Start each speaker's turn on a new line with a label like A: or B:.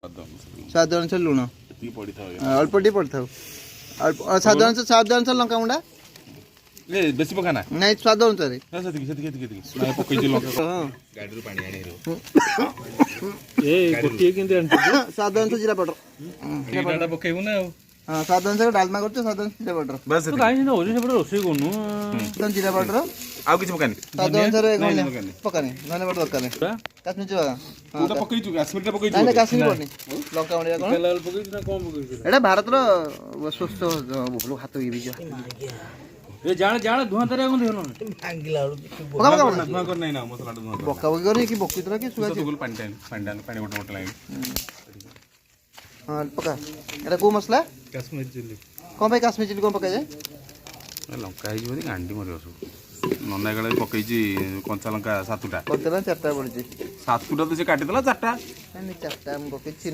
A: स्वाद अनुसार लुण अल्प टी पड़ता स्वाद अनुसार लंका गुंडा
B: बेसी पकाना
A: नहीं स्वाद अनुसार स्वाद अनुसार जीरा पाउडर हाँ स्वाद अनुसार डालमा कर स्वाद अनुसार जीरा पाउडर
B: बस
C: रोषेई करूँ
A: जीरा पाउडर
B: आउ किछ पकानी
A: स्वाद अनुसार पकानी धनिया पाउडर दरकार काश्मीर चिवा
B: तू पकईचु काश्मीर पकईचु
A: नहीं काश्मीर पड़नी लंका गुंडा कौन एटा भारत रो स्वस्थ हाथ ये बीज
C: ए जाने जाने धुआं तेरे को देखो
A: भांगिला
B: धुआं कर नहीं ना मसला धुआं
A: बक्का बक्की करी कि बक्की तरह की सुगा
B: पानी पानी गोटे गोटे लाइन
A: हां पका एटा को मसला
C: कश्मीर चिल्ली
A: कोन भाई कश्मीर चिल्ली कोन पका जाय
B: लंका ही जो गांडी मरियो सब नन्ना गळे पकईची कंचा लंका 7टा
A: कोनता 4टा पड़ची
B: 7टा तो से काटी देला 4टा
A: नहीं 4टा हम पकईची